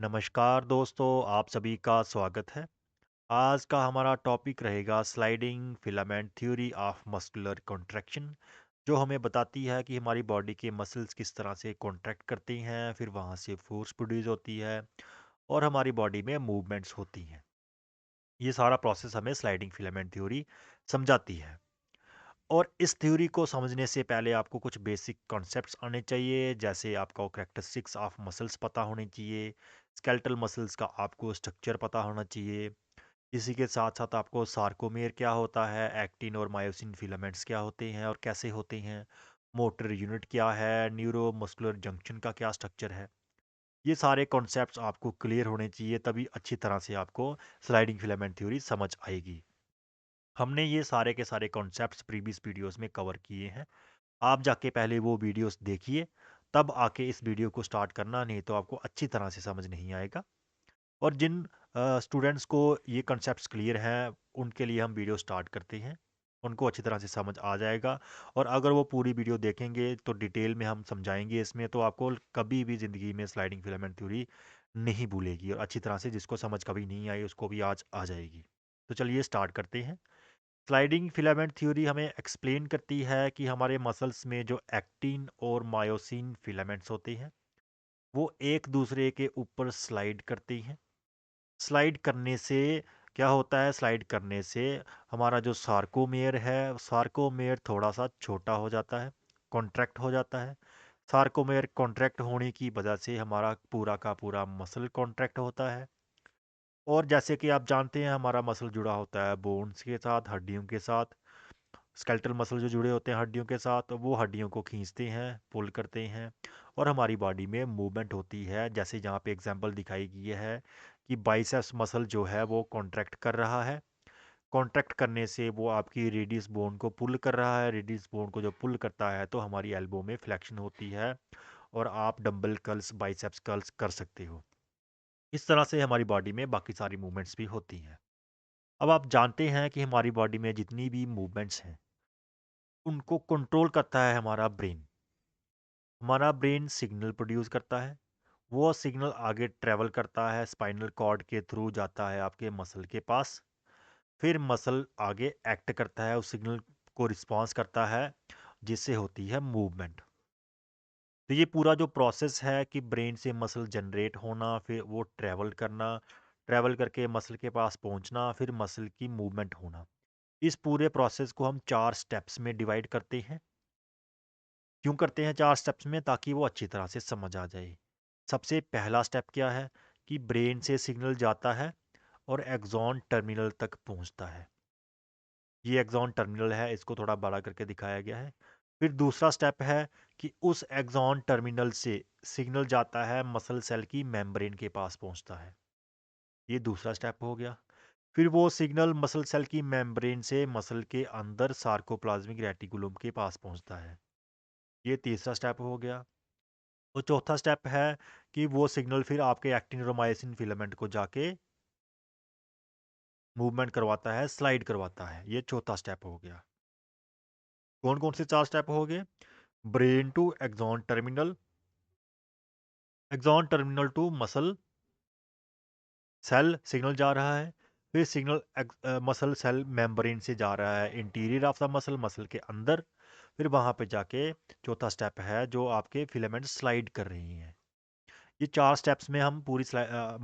नमस्कार दोस्तों, आप सभी का स्वागत है। आज का हमारा टॉपिक रहेगा sliding filament theory of muscular contraction, जो हमें बताती है कि हमारी बॉडी के मसल्स किस तरह से कॉन्ट्रैक्ट करती हैं, फिर वहाँ से फोर्स प्रोड्यूस होती है और हमारी बॉडी में मूवमेंट्स होती हैं। ये सारा प्रोसेस हमें स्लाइडिंग फिलामेंट थ्योरी समझाती है। और इस थ्योरी को समझने से पहले आपको कुछ बेसिक कॉन्सेप्ट्स आने चाहिए, जैसे आपको कैरेक्टरिस्टिक्स ऑफ मसल्स पता होने चाहिए, स्केलेटल मसल्स का आपको स्ट्रक्चर पता होना चाहिए। इसी के साथ साथ आपको सार्कोमेर क्या होता है, एक्टिन और मायोसिन फिलामेंट्स क्या होते हैं और कैसे होते हैं, मोटर यूनिट क्या है, न्यूरो मस्कुलर जंक्शन का क्या स्ट्रक्चर है। ये सारे कॉन्सेप्ट्स आपको क्लियर होने चाहिए, तभी अच्छी तरह से आपको स्लाइडिंग फिलामेंट थ्योरी समझ आएगी। हमने ये सारे के सारे कॉन्सेप्ट्स प्रीवियस वीडियोस में कवर किए हैं। आप जाके पहले वो वीडियोस देखिए, तब आके इस वीडियो को स्टार्ट करना, नहीं तो आपको अच्छी तरह से समझ नहीं आएगा। और जिन स्टूडेंट्स को ये कॉन्सेप्ट्स क्लियर हैं, उनके लिए हम वीडियो स्टार्ट करते हैं। उनको अच्छी तरह से समझ आ जाएगा। और अगर वो पूरी वीडियो देखेंगे तो डिटेल में हम समझाएंगे इसमें, तो आपको कभी भी ज़िंदगी में स्लाइडिंग फिलामेंट थ्योरी नहीं भूलेगी, और अच्छी तरह से जिसको समझ कभी नहीं आई उसको भी आज आ जाएगी। तो चलिए स्टार्ट करते हैं। स्लाइडिंग फिलामेंट थ्योरी हमें एक्सप्लेन करती है कि हमारे मसल्स में जो एक्टिन और मायोसिन फिलामेंट्स होते हैं, वो एक दूसरे के ऊपर स्लाइड करती हैं। स्लाइड करने से क्या होता है, स्लाइड करने से हमारा जो सार्कोमेयर है, सार्कोमेयर थोड़ा सा छोटा हो जाता है, कॉन्ट्रैक्ट हो जाता है। सार्कोमेयर कॉन्ट्रैक्ट होने की वजह से हमारा पूरा का पूरा मसल कॉन्ट्रैक्ट होता है। और जैसे कि आप जानते हैं, हमारा मसल जुड़ा होता है बोन्स के साथ, हड्डियों के साथ। स्केलेटल मसल जो जुड़े होते हैं हड्डियों के साथ, वो हड्डियों को खींचते हैं, पुल करते हैं, और हमारी बॉडी में मूवमेंट होती है। जैसे यहाँ पे एग्जांपल दिखाई गई है कि बाइसेप्स मसल जो है वो कॉन्ट्रैक्ट कर रहा है। कॉन्ट्रैक्ट करने से वो आपकी रेडियस बोन को पुल कर रहा है। रेडियस बोन को जो पुल करता है तो हमारी एल्बो में फ्लेक्शन होती है, और आप डंबल कर्ल्स, बाइसेप्स कर्ल्स कर सकते हो। इस तरह से हमारी बॉडी में बाकी सारी मूवमेंट्स भी होती हैं। अब आप जानते हैं कि हमारी बॉडी में जितनी भी मूवमेंट्स हैं, उनको कंट्रोल करता है हमारा ब्रेन। हमारा ब्रेन सिग्नल प्रोड्यूस करता है, वो सिग्नल आगे ट्रेवल करता है, स्पाइनल कॉर्ड के थ्रू जाता है आपके मसल के पास। फिर मसल आगे एक्ट करता है, उस सिग्नल को रिस्पॉन्स करता है, जिससे होती है मूवमेंट। तो ये पूरा जो प्रोसेस है कि ब्रेन से मसल जनरेट होना, फिर वो ट्रेवल करना, ट्रेवल करके मसल के पास पहुंचना, फिर मसल की मूवमेंट होना, इस पूरे प्रोसेस को हम 4 स्टेप्स में डिवाइड करते हैं। क्यों करते हैं 4 स्टेप्स में? ताकि वो अच्छी तरह से समझ आ जाए। सबसे पहला स्टेप क्या है कि ब्रेन से सिग्नल जाता है और एक्सॉन टर्मिनल तक पहुंचता है। ये एक्सॉन टर्मिनल है, इसको थोड़ा बड़ा करके दिखाया गया है। फिर दूसरा स्टेप है कि उस एक्सॉन टर्मिनल से सिग्नल जाता है, मसल सेल की मेम्ब्रेन के पास पहुंचता है। ये दूसरा स्टेप हो गया। फिर वो सिग्नल मसल सेल की मेम्ब्रेन से मसल के अंदर सार्कोप्लाज्मिक रेटिकुलम के पास पहुंचता है। ये तीसरा स्टेप हो गया। तो चौथा स्टेप है कि वो सिग्नल फिर आपके एक्टिन और मायोसिन फिलामेंट को जाके मूवमेंट करवाता है, स्लाइड करवाता है। ये चौथा स्टेप हो गया। कौन कौन से 4 स्टेप हो गए? Brain to axon terminal, axon terminal to muscle cell signal जा रहा है। फिर सिग्नल मसल सेल मेम्ब्रेन से जा रहा है interior of the muscle, muscle के अंदर। फिर वहां पे जाके चौथा स्टेप है जो आपके फिलामेंट स्लाइड कर रही हैं। ये 4 स्टेप्स में हम पूरी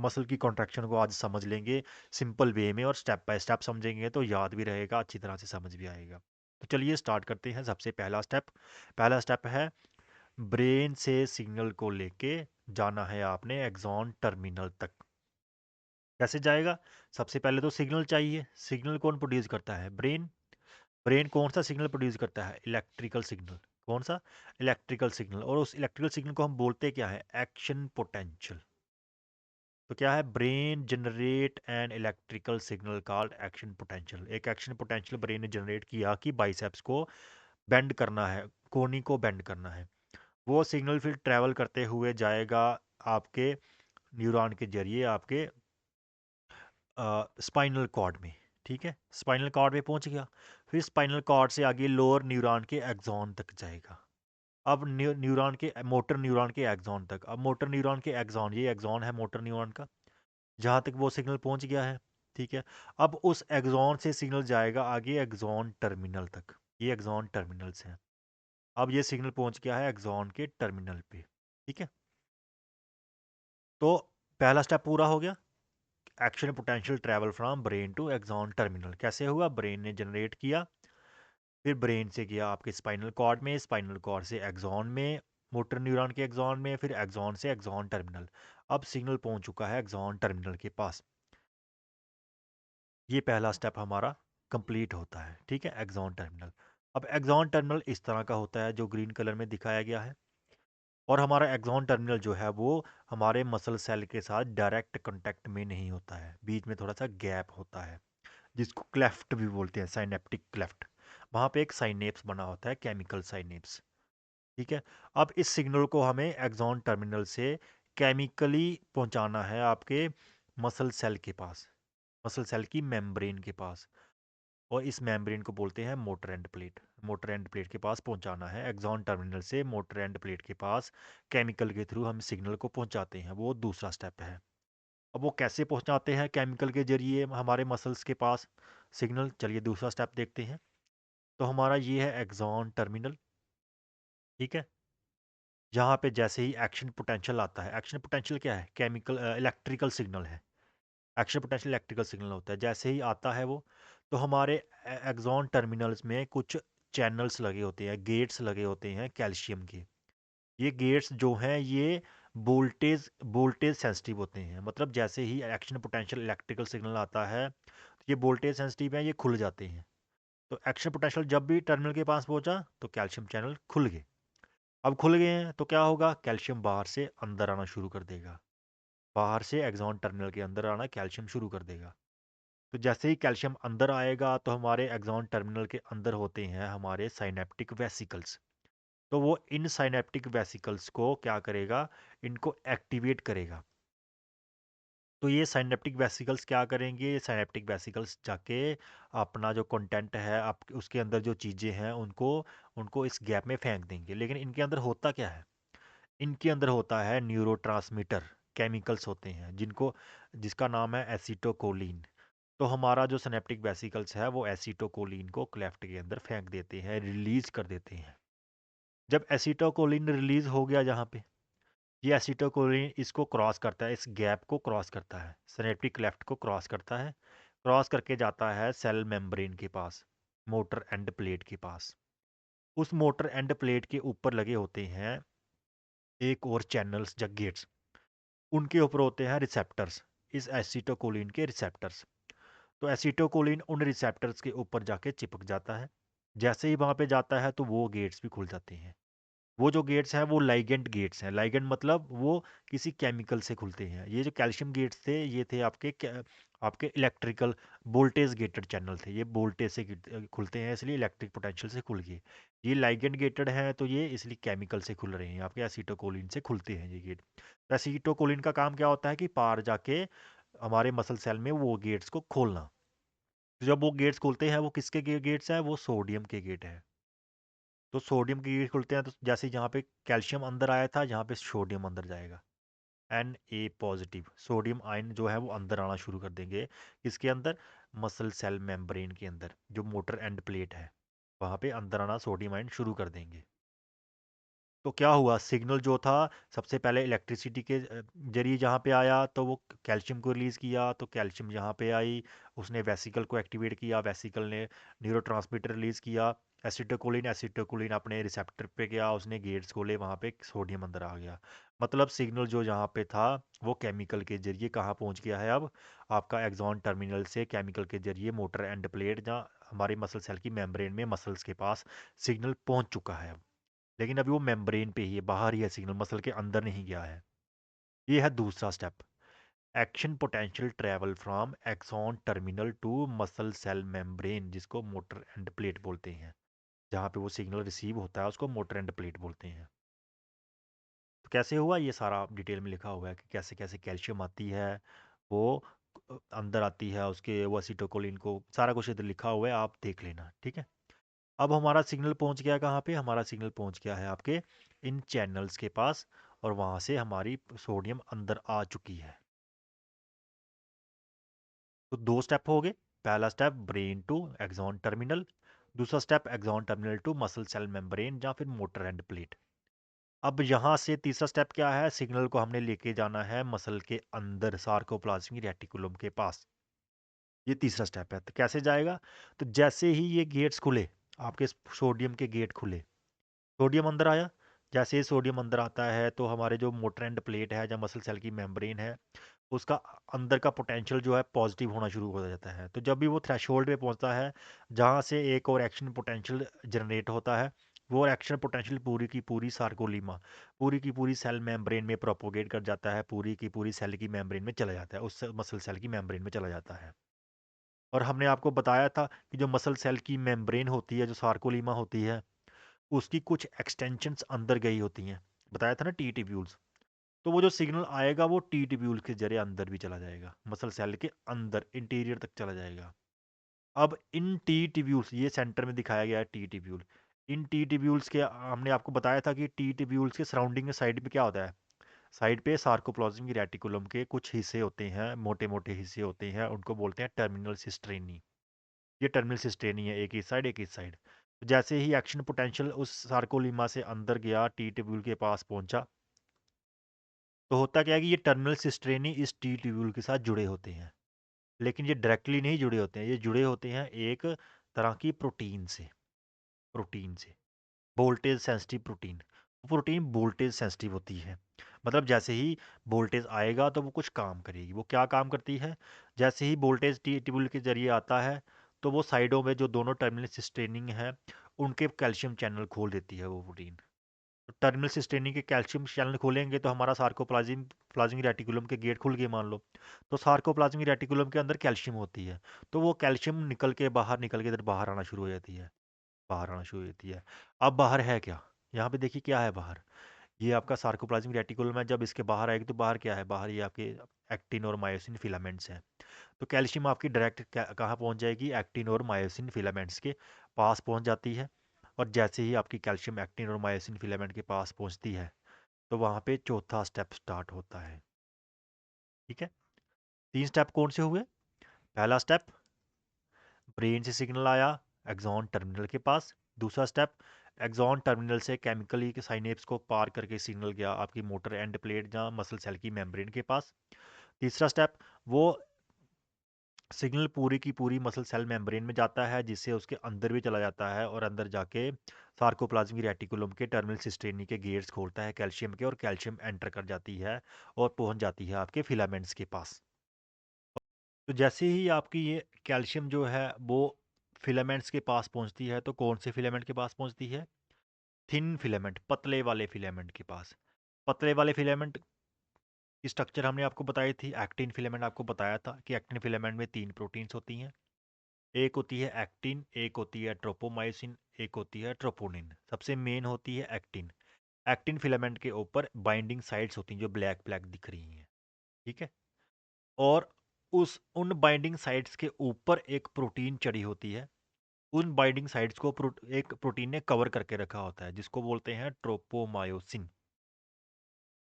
मसल की कॉन्ट्रैक्शन को आज समझ लेंगे सिंपल वे में, और स्टेप बाय स्टेप समझेंगे तो याद भी रहेगा, अच्छी तरह से समझ भी आएगा। तो चलिए स्टार्ट करते हैं। सबसे पहला स्टेप है ब्रेन से सिग्नल को लेके जाना है आपने एक्सॉन टर्मिनल तक। कैसे जाएगा? सबसे पहले तो सिग्नल चाहिए। सिग्नल कौन प्रोड्यूस करता है? ब्रेन। ब्रेन कौन सा सिग्नल प्रोड्यूस करता है? Electrical signal. कौन सा? Electrical signal. और उस इलेक्ट्रिकल सिग्नल को हम बोलते क्या है? Action potential. तो क्या है? Brain generate an electrical signal called action potential. एक एक्शन पोटेंशियल ब्रेन ने जनरेट किया कि बाइसेप्स को बेंड करना है, कोनी को बेंड करना है। वो सिग्नल फिर ट्रैवल करते हुए जाएगा आपके न्यूरॉन के जरिए आपके स्पाइनल कॉर्ड में। ठीक है, स्पाइनल कॉर्ड में पहुंच गया। फिर स्पाइनल कॉर्ड से आगे लोअर न्यूरॉन के एक्सॉन तक जाएगा। अब न्यूरॉन के मोटर न्यूरॉन के एक्सॉन तक। अब मोटर न्यूरॉन के एक्सॉन, ये एक्सॉन है मोटर न्यूरॉन का, जहाँ तक वो सिग्नल पहुँच गया है। ठीक है। अब उस एक्सॉन से सिग्नल जाएगा आगे एक्सॉन टर्मिनल तक। ये एक्सॉन टर्मिनल्स हैं। अब ये सिग्नल पहुँच गया है एक्सॉन के टर्मिनल पे। ठीक है। तो पहला स्टेप पूरा हो गया। Action potential travel from brain to axon terminal कैसे हुआ? ब्रेन ने जनरेट किया, फिर ब्रेन से गया आपके स्पाइनल कॉर्ड में, स्पाइनल कॉर्ड से एक्सॉन में, मोटर न्यूरॉन के एक्सॉन में, फिर एक्सॉन से एक्सॉन टर्मिनल। अब सिग्नल पहुंच चुका है एक्सॉन टर्मिनल के पास। ये पहला स्टेप हमारा कंप्लीट होता है। ठीक है, एक्सॉन टर्मिनल। अब एक्सॉन टर्मिनल इस तरह का होता है जो ग्रीन कलर में दिखाया गया है। और हमारा एक्सॉन टर्मिनल जो है वो हमारे मसल सेल के साथ डायरेक्ट कांटेक्ट में नहीं होता है, बीच में थोड़ा सा गैप होता है, जिसको क्लेफ्ट भी बोलते हैं, साइनेप्टिक क्लेफ्ट। वहाँ पे एक साइनेप्स बना होता है, केमिकल साइनेप्स। ठीक है। अब इस सिग्नल को हमें एक्सॉन टर्मिनल से केमिकली पहुंचाना है आपके मसल सेल के पास, मसल सेल की मेम्ब्रेन के पास। और इस मेम्ब्रेन को बोलते हैं motor end plate. Motor end plate के पास पहुंचाना है एक्सॉन टर्मिनल से मोटर एंड प्लेट के पास। केमिकल के थ्रू हम सिग्नल को पहुंचाते हैं, वो दूसरा स्टेप है। अब वो कैसे पहुंचाते हैं केमिकल के जरिए हमारे मसल्स के पास सिग्नल, चलिए दूसरा स्टेप देखते हैं। तो हमारा ये है एक्सॉन टर्मिनल। ठीक है। जहाँ पे जैसे ही एक्शन पोटेंशियल आता है, एक्शन पोटेंशियल क्या है? केमिकल इलेक्ट्रिकल सिग्नल है। एक्शन पोटेंशियल इलेक्ट्रिकल सिग्नल होता है। जैसे ही आता है वो, तो हमारे एक्सॉन टर्मिनल्स में कुछ चैनल्स लगे होते हैं, गेट्स लगे होते हैं कैल्शियम के। ये गेट्स जो हैं ये वोल्टेज वोल्टेज सेंसिटिव होते हैं। मतलब जैसे ही एक्शन पोटेंशियल इलेक्ट्रिकल सिग्नल आता है तो ये वोल्टेज सेंसिटिव है, ये खुल जाते हैं। तो एक्शन पोटेंशियल जब भी टर्मिनल के पास पहुंचा तो कैल्शियम चैनल खुल गए। अब खुल गए हैं तो क्या होगा? कैल्शियम बाहर से अंदर आना शुरू कर देगा। बाहर से एक्सॉन टर्मिनल के अंदर आना कैल्शियम शुरू कर देगा। तो जैसे ही कैल्शियम अंदर आएगा तो हमारे एक्सॉन टर्मिनल के अंदर होते हैं हमारे साइनेप्टिक वेसिकल्स। तो वो इन साइनेप्टिक वेसिकल्स को क्या करेगा? इनको एक्टिवेट करेगा। तो ये साइनेप्टिक वेसिकल्स क्या करेंगे? साइनेप्टिक वेसिकल्स जाके अपना जो कंटेंट है आप उसके अंदर जो चीज़ें हैं उनको उनको इस गैप में फेंक देंगे। लेकिन इनके अंदर होता क्या है? इनके अंदर होता है न्यूरोट्रांसमीटर, केमिकल्स होते हैं जिनको जिसका नाम है एसिटोकोलिन। तो हमारा जो सिनेप्टिक वेसिकल्स है वो एसिटोकोलिन को क्लेफ्ट के अंदर फेंक देते हैं, रिलीज कर देते हैं। जब एसिटोकोलिन रिलीज हो गया जहाँ पे, ये एसिटोकोलिन इसको क्रॉस करता है, इस गैप को क्रॉस करता है, सिनेप्टिक क्लेफ्ट को क्रॉस करता है, क्रॉस करके जाता है सेल मेम्ब्रेन के पास, मोटर एंड प्लेट के पास। उस मोटर एंड प्लेट के ऊपर लगे होते हैं एक और चैनल्स या गेट्स, उनके ऊपर होते हैं रिसेप्टर्स, इस एसिटोकोलिन के रिसेप्टर्स। तो एसिटोकोलिन उन रिसेप्टर्स के ऊपर जाके चिपक जाता है। जैसे ही वहाँ पे जाता है तो वो गेट्स भी खुल जाते हैं। वो जो गेट्स हैं वो लाइगेंड गेट्स हैं। लाइगेंड मतलब वो किसी केमिकल से खुलते हैं। ये जो कैल्शियम गेट्स थे ये थे आपके इलेक्ट्रिकल वोल्टेज गेटेड चैनल थे। ये वोल्टेज से खुलते हैं इसलिए इलेक्ट्रिक पोटेंशियल से खुल गए। ये लाइगेंड गेटेड हैं तो ये इसलिए केमिकल से खुल रहे हैं, आपके एसिटोकोलिन से खुलते हैं ये गेट। तो एसिटोकोलिन का काम क्या होता है कि पार जाके हमारे मसल सेल में वो गेट्स को खोलना। तो जब वो गेट्स खुलते हैं वो किसके गेट्स हैं? वो सोडियम के गेट हैं। तो सोडियम के गेट खुलते हैं तो जैसे जहाँ पे कैल्शियम अंदर आया था यहाँ पे सोडियम अंदर जाएगा। Na सोडियम आयन जो है वो अंदर आना शुरू कर देंगे। इसके अंदर मसल सेल मेम्ब्रेन के अंदर जो मोटर एंड प्लेट है वहाँ पे अंदर आना सोडियम आयन शुरू कर देंगे। तो क्या हुआ? सिग्नल जो था सबसे पहले इलेक्ट्रिसिटी के जरिए जहाँ पे आया तो वो कैल्शियम को रिलीज़ किया, तो कैल्शियम यहाँ पे आई, उसने वेसिकल को एक्टिवेट किया, वेसिकल ने न्यूरोट्रांसमीटर रिलीज़ किया, एसिटोकोलिन एसिटोकोलिन अपने रिसेप्टर पे गया, उसने गेट्स खोले, वहाँ पे सोडियम अंदर आ गया। मतलब सिग्नल जो यहाँ पे था वो केमिकल के जरिए कहाँ पहुँच गया है? अब आपका एक्सॉन टर्मिनल से केमिकल के जरिए मोटर एंड प्लेट जहाँ हमारे मसल सेल की मेम्ब्रेन में मसल्स के पास सिग्नल पहुँच चुका है अब। लेकिन अभी वो मेम्ब्रेन पे ही है, बाहर ही है, सिग्नल मसल के अंदर नहीं गया है। ये है दूसरा step. Action potential travel from axon terminal to muscle cell membrane, जिसको मोटर एंड प्लेट बोलते हैं। जहाँ पे वो सिग्नल रिसीव होता है उसको मोटर एंड प्लेट बोलते हैं। तो कैसे हुआ ये सारा डिटेल में लिखा हुआ है कि कैसे कैसे कैल्शियम आती है, वो अंदर आती है उसके वो एसिटोकोलिन को, सारा कुछ इधर लिखा हुआ है, आप देख लेना। ठीक है। अब हमारा सिग्नल पहुंच गया कहाँ पे, हमारा सिग्नल पहुंच गया है आपके इन चैनल्स के पास, और वहां से हमारी सोडियम अंदर आ चुकी है। तो दो स्टेप हो गए। पहला step brain to axon terminal, दूसरा step axon terminal to muscle cell membrane या फिर मोटर एंड प्लेट। अब यहाँ से तीसरा स्टेप क्या है, सिग्नल को हमने लेके जाना है मसल के अंदर सार्कोप्लाज्मिक रेटिकुलम के पास। ये तीसरा स्टेप है। तो कैसे जाएगा, तो जैसे ही ये गेट्स खुले, आपके सोडियम के गेट खुले, सोडियम अंदर आया। जैसे ही सोडियम अंदर आता है तो हमारे जो मोटर एंड प्लेट है या मसल सेल की मेम्ब्रेन है, उसका अंदर का पोटेंशियल जो है पॉजिटिव होना शुरू हो जाता है। तो जब भी वो थ्रेशोल्ड पे पहुंचता है, जहां से एक और एक्शन पोटेंशियल जनरेट होता है, वो एक्शन पोटेंशियल पूरी की पूरी सार्कोलीमा, पूरी की पूरी सेल मेम्ब्रेन में प्रोपोगेट कर जाता है, पूरी की पूरी सेल की मेम्ब्रेन में चला जाता है, उस मसल सेल की मेम्ब्रेन में चला जाता है। और हमने आपको बताया था कि जो मसल सेल की मेम्ब्रेन होती है, जो सार्कोलीमा होती है, उसकी कुछ एक्सटेंशंस अंदर गई होती हैं। बताया था ना, टी ट्यूब्यूल्स। तो वो जो सिग्नल आएगा वो टी ट्यूब्यूल के जरिए अंदर भी चला जाएगा, मसल सेल के अंदर इंटीरियर तक चला जाएगा। अब इन टी ट्यूब्यूल्स, ये सेंटर में दिखाया गया है टी ट्यूब्यूल। इन टी ट्यूब्यूल्स के हमने आपको बताया था कि टी ट्यूब्यूल्स के सराउंडिंग में साइड पे क्या होता है, साइड पे सार्कोप्लाज्मिक रेटिकुलम के कुछ हिस्से होते हैं, मोटे मोटे हिस्से होते हैं, उनको बोलते हैं टर्मिनल सिस्ट्रेनी। ये टर्मिनल सिस्टेनी है, एक इस साइड एक इस साइड। तो जैसे ही एक्शन पोटेंशियल उस सार्कोलीमा से अंदर गया, टी ट्यूब्यूल के पास पहुंचा, तो होता क्या है कि ये टर्मिनल सिस्टेनी इस टी ट्यूब्यूल के साथ जुड़े होते हैं। लेकिन ये डायरेक्टली नहीं जुड़े होते हैं, ये जुड़े होते हैं एक तरह की प्रोटीन से, प्रोटीन से, voltage sensitive protein. Protein voltage sensitive होती है, मतलब जैसे ही वोल्टेज आएगा तो वो कुछ काम करेगी। वो क्या काम करती है, जैसे ही वोल्टेज टी ट्यूबुल के जरिए आता है, तो वो साइडों में जो दोनों टर्मिनल सिस्टेनिंग है, उनके कैल्शियम चैनल खोल देती है वो प्रोटीन। तो टर्मिनल सिस्टेनिंग के कैल्शियम चैनल खोलेंगे तो हमारा सार्कोप्लाज्म प्लाज्मिक रेटिकुलम के गेट खुल गए मान लो। तो सार्कोप्लाज्मिक रेटिकुलम के अंदर कैल्शियम होती है, तो वो कैल्शियम निकल के इधर बाहर आना शुरू हो जाती है, बाहर आना शुरू हो जाती है। अब बाहर है क्या, यहाँ पे देखिए क्या है बाहर। ये आपका सार्कोप्लाज्मिक रेटिकुलम है, जब इसके बाहर आएगी तो बाहर क्या है, बाहर ये आपके एक्टिन और मायोसिन फिलामेंट्स हैं। तो कैल्शियम आपकी डायरेक्ट कहाँ पहुँच जाएगी, एक्टिन और मायोसिन फिलामेंट्स के पास पहुँच जाती है। और जैसे ही आपकी कैल्शियम एक्टिन और मायोसिन फिलामेंट के पास पहुँचती है, तो वहाँ पे चौथा स्टेप स्टार्ट होता है। ठीक है, तीन स्टेप कौन से हुए। पहला स्टेप, ब्रेन से सिग्नल आया एक्सॉन टर्मिनल के पास। दूसरा स्टेप, एक्सॉन टर्मिनल से केमिकली के साइनेप्स को पार करके सिग्नल गया आपकी मोटर एंड प्लेट या मसल सेल की मेम्ब्रेन के पास। तीसरा स्टेप, वो सिग्नल पूरी की पूरी मसल सेल मेम्ब्रेन में जाता है, जिससे उसके अंदर भी चला जाता है, और अंदर जाके सार्कोप्लाज्मिक रेटिकुलम के टर्मिनल सिस्टेनी के गेट्स खोलता है कैल्शियम के, और कैल्शियम एंटर कर जाती है और पहुंच जाती है आपके फिलामेंट्स के पास। तो जैसे ही आपकी ये कैल्शियम जो है वो फिलामेंट्स के पास पहुंचती है, तो कौन से फिलामेंट के पास पहुंचती है, थिन फिलामेंट, पतले वाले फिलामेंट के पास। पतले वाले फिलामेंट की स्ट्रक्चर हमने आपको बताई थी, एक्टिन फिलामेंट आपको बताया था कि एक्टिन फिलामेंट में तीन प्रोटीन्स होती हैं। एक होती है एक्टिन, एक होती है ट्रोपोमायोसिन, एक होती है ट्रोपोनिन। सबसे मेन होती है एक्टिन। एक्टिन फिलामेंट के ऊपर बाइंडिंग साइट्स होती हैं जो ब्लैक ब्लैक दिख रही हैं। ठीक है, और उस उन बाइंडिंग साइट्स के ऊपर एक प्रोटीन चढ़ी होती है। उन बाइंडिंग साइट्स को एक प्रोटीन ने कवर करके रखा होता है, जिसको बोलते हैं ट्रोपोमायोसिन।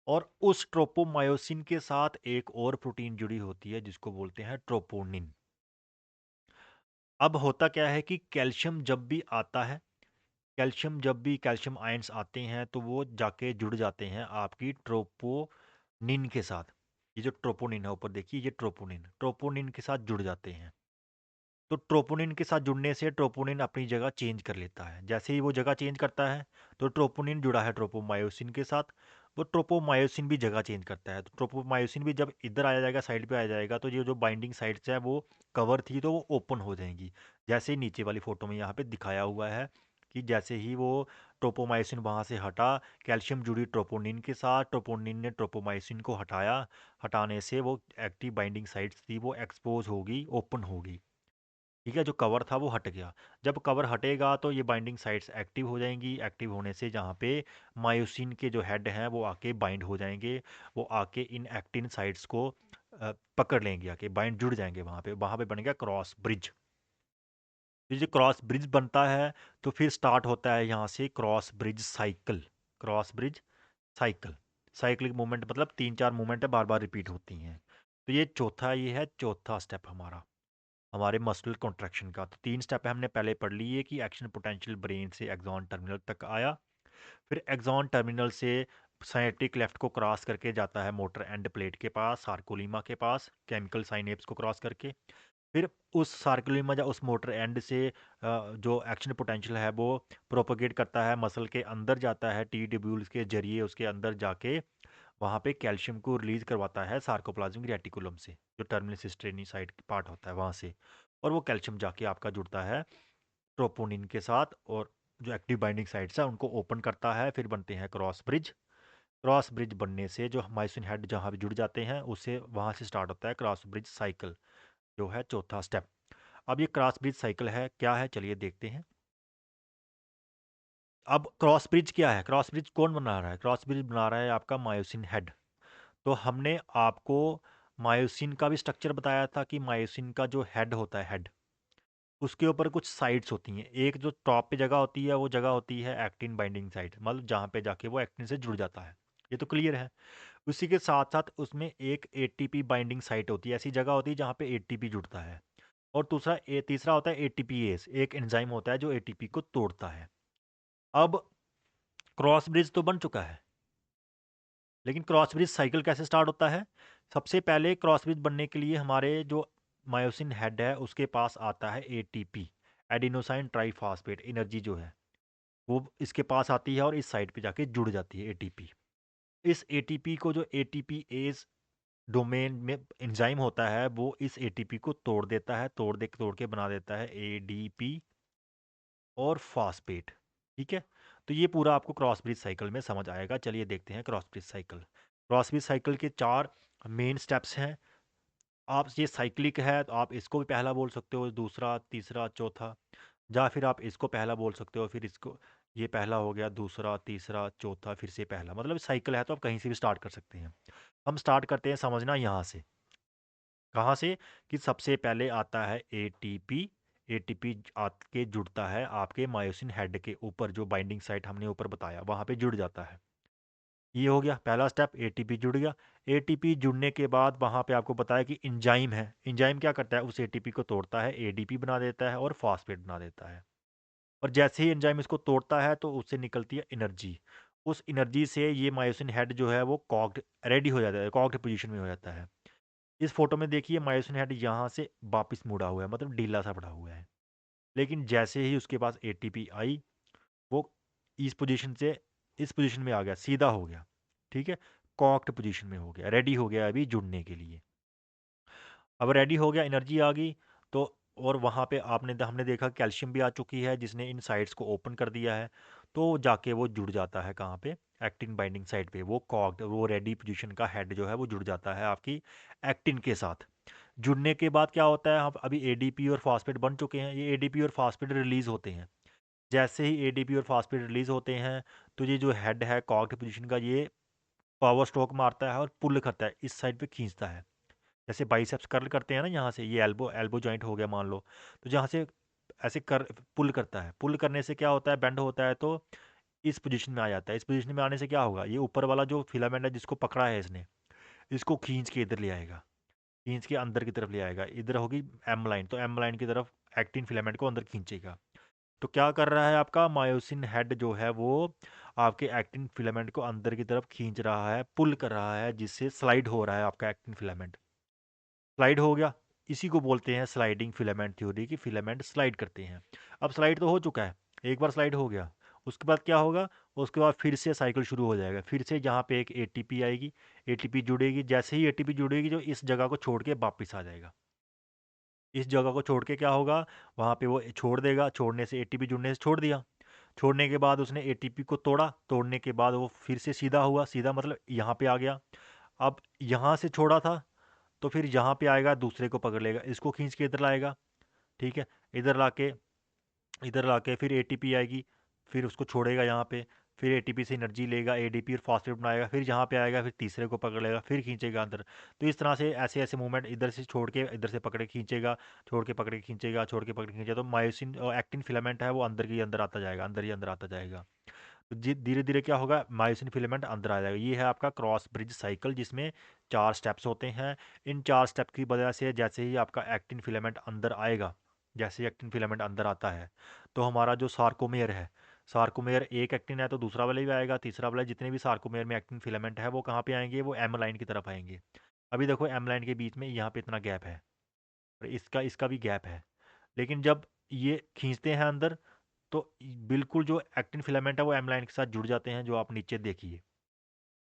और उस ट्रोपोमायोसिन के साथ एक और प्रोटीन जुड़ी होती है, जिसको बोलते हैं ट्रोपोनिन। अब होता क्या है कि कैल्शियम जब भी आता है, कैल्शियम जब भी कैल्शियम आयंस आते हैं, तो वो जाके जुड़ जाते हैं आपकी ट्रोपोनिन के साथ। ये जो ट्रोपोनिन है ऊपर देखिए, ये ट्रोपोनिन, ट्रोपोनिन के साथ जुड़ जाते हैं। तो ट्रोपोनिन के साथ जुड़ने से ट्रोपोनिन अपनी जगह चेंज कर लेता है। जैसे ही वो जगह चेंज करता है, तो ट्रोपोनिन जुड़ा है ट्रोपोमायोसिन के साथ, वो ट्रोपोमायोसिन भी जगह चेंज करता है। तो ट्रोपोमायोसिन भी जब इधर आ जाएगा, साइड पे आ जाएगा, तो ये जो बाइंडिंग साइट्स है वो कवर थी तो वो ओपन हो जाएंगी। जैसे ही नीचे वाली फोटो में यहाँ पे दिखाया हुआ है कि जैसे ही वो ट्रोपोमायोसिन वहाँ से हटा, कैल्शियम जुड़ी ट्रोपोनिन के साथ, ट्रोपोनिन ने ट्रोपोमायोसिन को हटाया, हटाने से वो एक्टिव बाइंडिंग साइट्स थी वो एक्सपोज होगी, ओपन होगी। ठीक है, जो कवर था वो हट गया। जब कवर हटेगा तो ये बाइंडिंग साइट्स एक्टिव हो जाएंगी। एक्टिव होने से जहाँ पे मायोसिन के जो हेड हैं वो आके बाइंड हो जाएंगे, वो आके इन एक्टिन साइट्स को पकड़ लेंगे, आके बाइंड जुड़ जाएंगे, वहाँ पे बनेगा क्रॉस ब्रिज। ये जो क्रॉस ब्रिज बनता है तो फिर स्टार्ट होता है यहाँ से cross bridge cycle. Cross bridge cycle, cyclic movement मतलब 3-4 मूवमेंट है बार बार रिपीट होती हैं। तो ये है चौथा स्टेप हमारा, हमारे मस्कुलर कॉन्ट्रैक्शन का। तो 3 स्टेप है, हमने पहले पढ़ लिए कि एक्शन पोटेंशियल ब्रेन से एक्सॉन टर्मिनल तक आया, फिर एक्सॉन टर्मिनल से साइनेप्टिक लेफ्ट को क्रॉस करके जाता है मोटर एंड प्लेट के पास, सार्कोलीमा के पास, केमिकल साइनेप्स को क्रॉस करके। फिर उस सार्कुलम या उस मोटर एंड से जो एक्शन पोटेंशियल है वो प्रोपोगेट करता है, मसल के अंदर जाता है, टी ट्यूब्यूल्स के जरिए उसके अंदर जाके वहाँ पे कैल्शियम को रिलीज करवाता है सार्कोप्लाज्मिक रेटिकुलम से, जो टर्मिनल सिस्टेनी साइड पार्ट होता है वहाँ से। और वो कैल्शियम जाके आपका जुड़ता है ट्रोपोनिन के साथ, और जो एक्टिव बाइंडिंग साइट्स है उनको ओपन करता है, फिर बनते हैं क्रॉस ब्रिज। क्रॉस ब्रिज बनने से जो मायोसिन हेड जहाँ पे जुड़ जाते हैं उससे वहाँ से स्टार्ट होता है क्रॉस ब्रिज साइकिल, जो है चौथा स्टेप। अब ये क्रॉस ब्रिज साइकिल है क्या है, चलिए देखते हैं। अब क्रॉस ब्रिज क्या है, क्रॉस ब्रिज कौन बना रहा है? क्रॉस ब्रिज बना रहा है आपका मायोसिन हेड। तो हमने आपको मायोसिन का भी स्ट्रक्चर बताया था कि मायोसिन का जो हेड होता है, हेड, उसके ऊपर कुछ साइड्स होती हैं। एक जो टॉप पे जगह होती है वो जगह होती है एक्टिन बाइंडिंग साइट, मतलब जहाँ पे जाके वो एक्टिन से जुड़ जाता है। ये तो क्लियर है। उसी के साथ साथ उसमें एक एटीपी बाइंडिंग साइट होती है, ऐसी जगह होती है जहाँ पे एटीपी जुड़ता है। और तीसरा होता है एटीपीएस, एक एंजाइम होता है जो एटीपी को तोड़ता है। अब क्रॉस ब्रिज तो बन चुका है, लेकिन क्रॉस ब्रिज साइकिल कैसे स्टार्ट होता है? सबसे पहले क्रॉस ब्रिज बनने के लिए हमारे जो मायोसिन हेड है उसके पास आता है एटीपी, एडिनोसाइन ट्राइफॉस्फेट एनर्जी जो है वो इसके पास आती है और इस साइड पे जाके जुड़ जाती है एटीपी। इस एटीपी को जो एटीपी एज डोमेन में एंजाइम होता है वो इस एटीपी को तोड़ देता है, तोड़ के बना देता है एडीपी और फॉस्फेट। ठीक है, तो ये पूरा आपको क्रॉस ब्रिज साइकिल में समझ आएगा। चलिए देखते हैं cross bridge cycle. Cross bridge cycle के 4 मेन स्टेप्स हैं। आप ये साइक्लिक है तो आप इसको भी पहला बोल सकते हो, दूसरा, तीसरा, चौथा, या फिर आप इसको पहला बोल सकते हो, फिर इसको, ये पहला हो गया, दूसरा, तीसरा, चौथा, फिर से पहला, मतलब साइकिल है तो आप कहीं से भी स्टार्ट कर सकते हैं। हम स्टार्ट करते हैं समझना यहाँ से। कहाँ से? कि सबसे पहले आता है एटीपी। एटीपी आके जुड़ता है आपके मायोसिन हेड के ऊपर, जो बाइंडिंग साइट हमने ऊपर बताया वहाँ पे जुड़ जाता है। ये हो गया पहला स्टेप, एटीपी जुड़ गया। एटीपी जुड़ने के बाद वहाँ पे आपको बताया कि एंजाइम है, एंजाइम क्या करता है, उस एटीपी को तोड़ता है, एडीपी बना देता है और फॉस्फेट बना देता है। और जैसे ही एंजाइम इसको तोड़ता है तो उससे निकलती है एनर्जी। उस एनर्जी से ये मायोसिन हेड जो है वो कॉक्ड रेडी हो जाता है, कॉक्ड पोजीशन में हो जाता है। इस फोटो में देखिए मायोसिन हेड यहाँ से वापस मुड़ा हुआ है, मतलब ढीला सा पड़ा हुआ है। लेकिन जैसे ही उसके पास एटीपी आई, वो इस पोजीशन से इस पोजीशन में आ गया, सीधा हो गया। ठीक है, कॉक्ड पोजीशन में हो गया, रेडी हो गया अभी जुड़ने के लिए। अब रेडी हो गया, एनर्जी आ गई तो, और वहाँ पे हमने देखा कैल्शियम भी आ चुकी है जिसने इन साइड्स को ओपन कर दिया है। तो जाके वो जुड़ जाता है कहाँ पे? एक्टिन बाइंडिंग साइड पे। वो कॉक्ड, वो रेडी पोजीशन का हेड जो है वो जुड़ जाता है आपकी एक्टिन के साथ। जुड़ने के बाद क्या होता है, हम अभी एडीपी और फॉस्फेट बन चुके हैं, ये एडीपी और फॉस्फेट रिलीज होते हैं। जैसे ही एडीपी और फॉस्फेट रिलीज होते हैं तो ये जो हेड है कॉक्ड पोजीशन का, ये पावर स्ट्रोक मारता है और पुल करता है, इस साइड पे खींचता है। जैसे बाइसेप्स कर्ल करते हैं ना, यहाँ से ये एल्बो एल्बो जॉइंट हो गया मान लो, तो जहाँ से ऐसे कर पुल करता है, पुल करने से क्या होता है, बेंड होता है तो इस पोजीशन में आ जाता है। इस पोजीशन में आने से क्या होगा, ये ऊपर वाला जो फिलामेंट है जिसको पकड़ा है इसने, इसको खींच के इधर ले आएगा, खींच के अंदर की तरफ ले आएगा, इधर होगी एम लाइन, तो एम लाइन की तरफ एक्टिन फिलामेंट को अंदर खींचेगा। तो क्या कर रहा है आपका मायोसिन हेड जो है वो आपके एक्टिन फिलामेंट को अंदर की तरफ खींच रहा है, पुल कर रहा है, जिससे स्लाइड हो रहा है आपका एक्टिन फिलामेंट। स्लाइड हो गया, इसी को बोलते हैं स्लाइडिंग फिलामेंट थ्योरी, की फिलामेंट स्लाइड करते हैं। अब स्लाइड तो हो चुका है, एक बार स्लाइड हो गया, उसके बाद क्या होगा, उसके बाद फिर से साइकिल शुरू हो जाएगा, फिर से जहाँ पे एक एटीपी आएगी, एटीपी जुड़ेगी, जैसे ही एटीपी जुड़ेगी जो इस जगह को छोड़ के वापस आ जाएगा। इस जगह को छोड़ के क्या होगा, वहाँ पे वो छोड़ देगा, छोड़ने से एटीपी जुड़ने से छोड़ दिया, छोड़ने के बाद उसने एटीपी को तोड़ा, तोड़ने के बाद वो फिर से सीधा हुआ, सीधा मतलब यहाँ पे आ गया। अब यहाँ से छोड़ा था तो फिर यहाँ पे आएगा, दूसरे को पकड़ लेगा, इसको खींच के इधर लाएगा। ठीक है, इधर लाके फिर एटीपी आएगी, फिर उसको छोड़ेगा यहाँ पे, फिर एटीपी से एनर्जी लेगा, एडीपी और फॉस्फेट बनाएगा, फिर यहाँ पे आएगा, फिर तीसरे को पकड़ लेगा, फिर खींचेगा अंदर। तो इस तरह से ऐसे ऐसे मूवमेंट, इधर से छोड़ के इधर से पकड़े खींचेगा, छोड़ के पकड़े खींचेगा, छोड़ के पकड़े खींचेगा। तो मायोसिन और एक्टिन फिलामेंट है वो अंदर ही अंदर आता जाएगा, अंदर ही अंदर आता जाएगा। तो धीरे धीरे क्या होगा, मायोसिन फिलामेंट अंदर आ जाएगा। ये है आपका क्रॉस ब्रिज साइकिल, जिसमें 4 स्टेप्स होते हैं। इन 4 स्टेप की वजह से जैसे ही आपका एक्टिन फिलामेंट अंदर आएगा, जैसे ही एक्टिन फिलामेंट अंदर आता है, तो हमारा जो सार्कोमेयर है, सार्कोमेयर एक एक्टिन है तो दूसरा वाला भी आएगा, तीसरा वाला, जितने भी सार्कोमेयर में एक्टिन फिलामेंट है वो कहाँ पे आएंगे, वो एम लाइन की तरफ आएंगे। अभी देखो एम लाइन के बीच में यहाँ पे इतना गैप है, और इसका इसका भी गैप है। लेकिन जब ये खींचते हैं अंदर, तो बिल्कुल जो एक्टिन फिलामेंट है वो एम लाइन के साथ जुड़ जाते हैं। जो आप नीचे देखिए,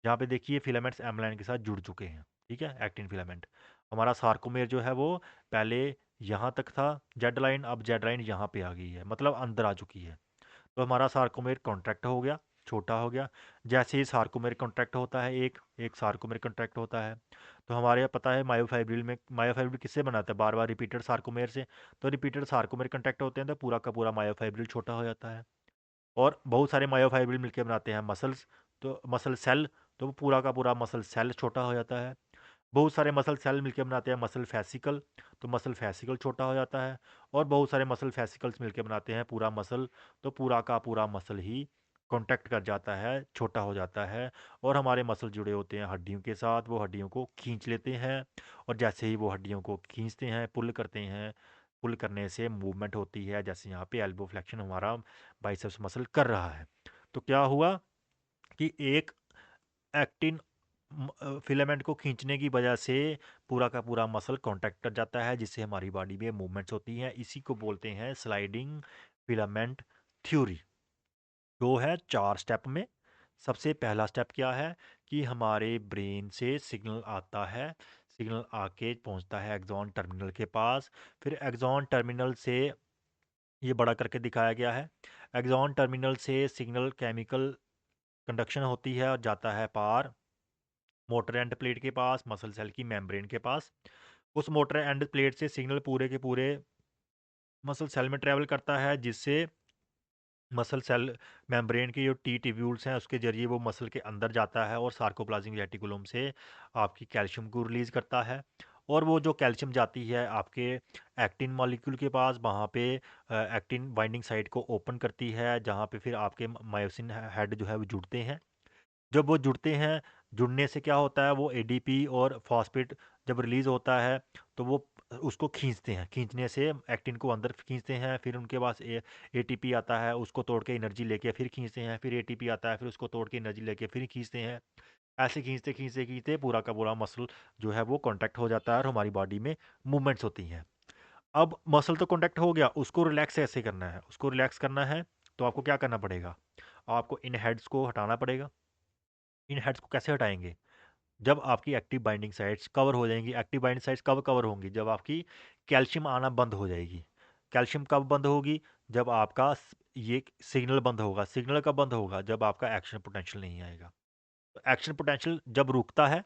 यहाँ पे देखिए फिलामेंट्स एम लाइन के साथ जुड़ चुके हैं। ठीक है, एक्टिन फिलामेंट। हमारा सार्कोमेयर जो है वो पहले यहाँ तक था जेड लाइन, अब जेड लाइन यहाँ पे आ गई है, मतलब अंदर आ चुकी है। तो हमारा सार्कोमेयर कॉन्ट्रैक्ट हो गया, छोटा हो गया। जैसे ही सार्कोमेयर कॉन्ट्रैक्ट होता है, एक एक सार्कोमेयर कॉन्ट्रैक्ट होता है, तो हमारे यहाँ पता है मायोफाइब्रिल में, मायोफाइब्रिल किससे बनाता है, बार बार रिपीटेड सार्कोमेयर से। तो रिपीटेड सार्कोमेयर कॉन्ट्रैक्ट होते हैं तो पूरा का पूरा मायोफाइब्रिल छोटा हो जाता है। और बहुत सारे मायोफाइब्रिल मिलकर बनाते हैं मसल्स, तो मसल सेल, तो वो पूरा का पूरा मसल सेल छोटा हो जाता है। बहुत सारे मसल सेल मिलकर बनाते हैं मसल फैसिकल, तो मसल फैसिकल छोटा हो जाता है। और बहुत सारे मसल फैसिकल्स मिलकर बनाते हैं पूरा मसल, तो पूरा का पूरा मसल ही कॉन्टैक्ट कर जाता है, छोटा हो जाता है। और हमारे मसल जुड़े होते हैं हड्डियों के साथ, वो हड्डियों को खींच लेते हैं। और जैसे ही वो हड्डियों को खींचते हैं, पुल करते हैं, पुल करने से मूवमेंट होती है। जैसे यहाँ पे एल्बो फ्लेक्शन हमारा बाइसेप्स मसल कर रहा है। तो क्या हुआ कि एक एक्टिन फिलामेंट को खींचने की वजह से पूरा का पूरा मसल कांटेक्ट कर जाता है, जिससे हमारी बॉडी में मूवमेंट्स होती हैं। इसी को बोलते हैं स्लाइडिंग फिलामेंट थ्योरी। जो है 4 स्टेप में। सबसे पहला स्टेप क्या है कि हमारे ब्रेन से सिग्नल आता है, सिग्नल आके पहुंचता है एक्सॉन टर्मिनल के पास। फिर एक्सॉन टर्मिनल से, ये बड़ा करके दिखाया गया है, एक्सॉन टर्मिनल से सिग्नल केमिकल कंडक्शन होती है और जाता है पार मोटर एंड प्लेट के पास, मसल सेल की मेम्ब्रेन के पास। उस मोटर एंड प्लेट से सिग्नल पूरे के पूरे मसल सेल में ट्रेवल करता है, जिससे मसल सेल मेम्ब्रेन के जो टी ट्यूब्यूल्स हैं उसके जरिए वो मसल के अंदर जाता है और सार्कोप्लाज्मिक रेटिकुलम से आपकी कैल्शियम को रिलीज़ करता है। और वो जो कैल्शियम जाती है आपके एक्टिन मॉलिक्यूल के पास, वहाँ पे एक्टिन बाइंडिंग साइट को ओपन करती है, जहाँ पे फिर आपके मायोसिन हेड जो है वो जुड़ते हैं। जब वो जुड़ते हैं, जुड़ने से क्या होता है, वो एडीपी और फॉस्फेट जब रिलीज़ होता है, तो वो उसको खींचते हैं। खींचने से एक्टिन को अंदर खींचते हैं, फिर उनके पास एटीपी आता है, उसको तोड़ के एनर्जी लेके फिर खींचते हैं, फिर एटीपी आता है, फिर उसको तोड़ के एनर्जी लेके फिर खींचते हैं। ऐसे खींचते खींचते खींचते पूरा का पूरा मसल जो है वो कॉन्टैक्ट हो जाता है और हमारी बॉडी में मूवमेंट्स होती हैं। अब मसल तो कॉन्टैक्ट हो गया, उसको रिलैक्स कैसे करना है, उसको रिलैक्स करना है तो आपको क्या करना पड़ेगा, आपको इन हेड्स को हटाना पड़ेगा। इन हेड्स को कैसे हटाएंगे, जब आपकी एक्टिव बाइंडिंग साइट्स कवर हो जाएंगी। एक्टिव बाइंडिंग साइट्स कब कवर होंगी, जब आपकी कैल्शियम आना बंद हो जाएगी। कैल्शियम कब बंद होगी, जब आपका ये सिग्नल बंद होगा। सिग्नल कब बंद होगा, जब आपका एक्शन पोटेंशियल नहीं आएगा। तो एक्शन पोटेंशियल जब रुकता है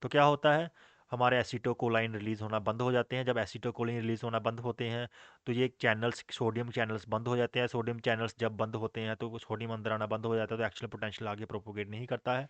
तो क्या होता है, हमारे एसिटोकोलाइन रिलीज होना बंद हो जाते हैं। जब एसिटोकोलाइन रिलीज होना बंद होते हैं तो ये चैनल्स, सोडियम चैनल्स बंद हो जाते हैं। सोडियम चैनल्स जब बंद होते हैं तो सोडियम अंदर आना बंद हो जाता है, तो एक्शन पोटेंशियल आगे प्रोपोगेट नहीं करता है।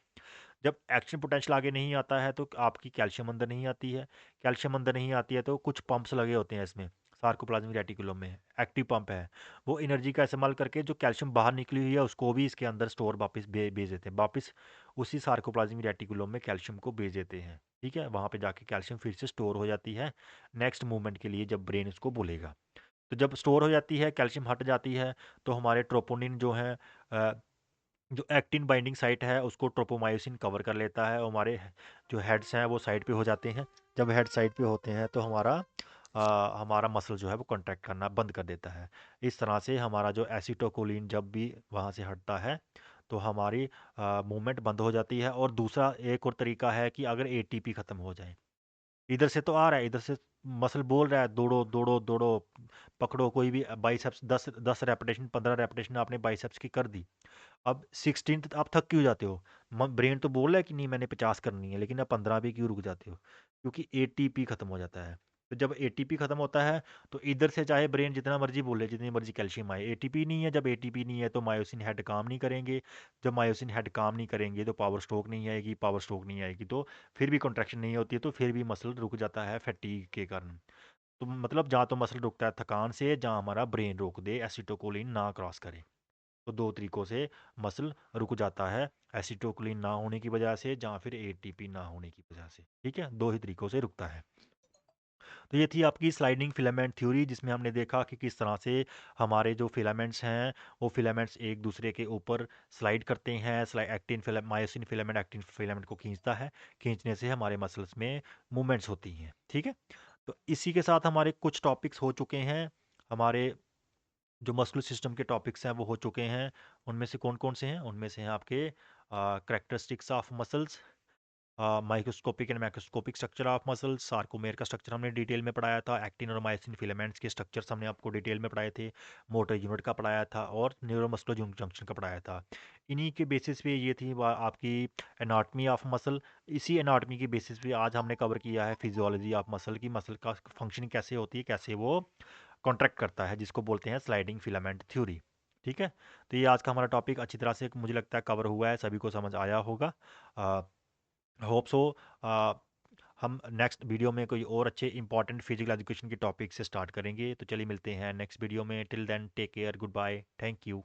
जब एक्शन पोटेंशियल आगे नहीं आता है तो आपकी कैल्शियम अंदर नहीं आती है। कैल्शियम अंदर नहीं आती है तो कुछ पंप्स लगे होते हैं इसमें, सार्कोप्लाज्मिक रेटिकुलम में एक्टिव पंप है। वो एनर्जी का इस्तेमाल करके जो कैल्शियम बाहर निकली हुई है उसको भी इसके अंदर स्टोर वापस भेज देते हैं, वापस उसी सार्कोप्लाज्मिक रेटिकुलम में कैल्शियम को भेज देते हैं। ठीक है, वहाँ पे जाके कैल्शियम फिर से स्टोर हो जाती है नेक्स्ट मूवमेंट के लिए, जब ब्रेन इसको बोलेगा। तो जब स्टोर हो जाती है, कैल्शियम हट जाती है, तो हमारे ट्रोपोनिन जो है, जो एक्टिन बाइंडिंग साइट है उसको ट्रोपोमायोसिन कवर कर लेता है, और हमारे जो हेड्स हैं वो साइड पे हो जाते हैं। जब हेड साइड पे होते हैं तो हमारा मसल जो है वो कॉन्ट्रैक्ट करना बंद कर देता है। इस तरह से हमारा जो एसिटोकोलिन जब भी वहाँ से हटता है तो हमारी मूवमेंट बंद हो जाती है। और दूसरा एक और तरीका है कि अगर एटीपी ख़त्म हो जाए, इधर से तो आ रहा है, इधर से मसल बोल रहा है दौड़ो दौड़ो दौड़ो, पकड़ो कोई भी बाइसेप्स, 10 10 रेपिटेशन 15 रेपिटेशन आपने बाइसेप्स की कर दी। अब 16 आप थक क्यों जाते हो, ब्रेन तो बोल रहा है कि नहीं मैंने 50 करनी है, लेकिन आप 15 पे क्यों रुक जाते हो, क्योंकि एटीपी खत्म हो जाता है। तो जब एटीपी खत्म होता है तो इधर से चाहे ब्रेन जितना मर्जी बोले, जितनी मर्जी कैल्शियम आए, एटीपी नहीं है। जब एटीपी नहीं है तो मायोसिन हेड काम नहीं करेंगे। जब मायोसिन हेड काम नहीं करेंगे तो पावर स्ट्रोक नहीं आएगी। पावर स्ट्रोक नहीं आएगी तो फिर भी कॉन्ट्रैक्शन नहीं होती है, तो फिर भी मसल रुक जाता है फैटीग के कारण। तो मतलब जहाँ तो मसल रुकता है थकान से, जहाँ हमारा ब्रेन रोक दे, एसिटोकोलिन ना क्रॉस करे। तो दो तरीकों से मसल रुक जाता है, एसिटोकोलिन ना होने की वजह से, जहाँ फिर एटीपी ना होने की वजह से। ठीक है, दो ही तरीकों से रुकता है। तो ये थी आपकी स्लाइडिंग फिलामेंट थ्योरी, जिसमें हमने देखा कि किस तरह से हमारे जो फिलामेंट्स हैं वो फिलामेंट्स एक दूसरे के ऊपर स्लाइड करते हैं। Actin filament, myosin filament actin filament को खींचता है। खींचने से हमारे मसल्स में मूवमेंट्स होती हैं। ठीक है, तो इसी के साथ हमारे कुछ टॉपिक्स हो चुके हैं। हमारे जो मस्कुलर सिस्टम के टॉपिक्स हैं वो हो चुके हैं। उनमें से कौन कौन से हैं? उनमें से हैं आपके characteristics of muscles, microscopic and macroscopic structure of muscles, sarcomere का स्ट्रक्चर हमने डिटेल में पढ़ाया था। एक्टिन और मायोसिन फिलामेंट्स के स्ट्रक्चर्स हमने आपको डिटेल में पढ़ाए थे। मोटर यूनिट का पढ़ाया था और न्यूरोमस्कुलर जंक्शन का पढ़ाया था। इन्हीं के बेसिस पे ये थी आपकी एनाटमी ऑफ मसल। इसी एनाटमी की बेसिस पे आज हमने कवर किया है फिजियोलॉजी ऑफ मसल की, मसल का फंक्शनिंग कैसे होती है, कैसे वो कॉन्ट्रैक्ट करता है, जिसको बोलते हैं स्लाइडिंग फिलामेंट थ्योरी। ठीक है, तो ये आज का हमारा टॉपिक अच्छी तरह से मुझे लगता है कवर हुआ है, सभी को समझ आया होगा। Hope so. हम नेक्स्ट वीडियो में कोई और अच्छे इंपॉर्टेंट फिजिकल एजुकेशन के टॉपिक से स्टार्ट करेंगे। तो चलिए मिलते हैं नेक्स्ट वीडियो में। Till then take care, good bye, thank you.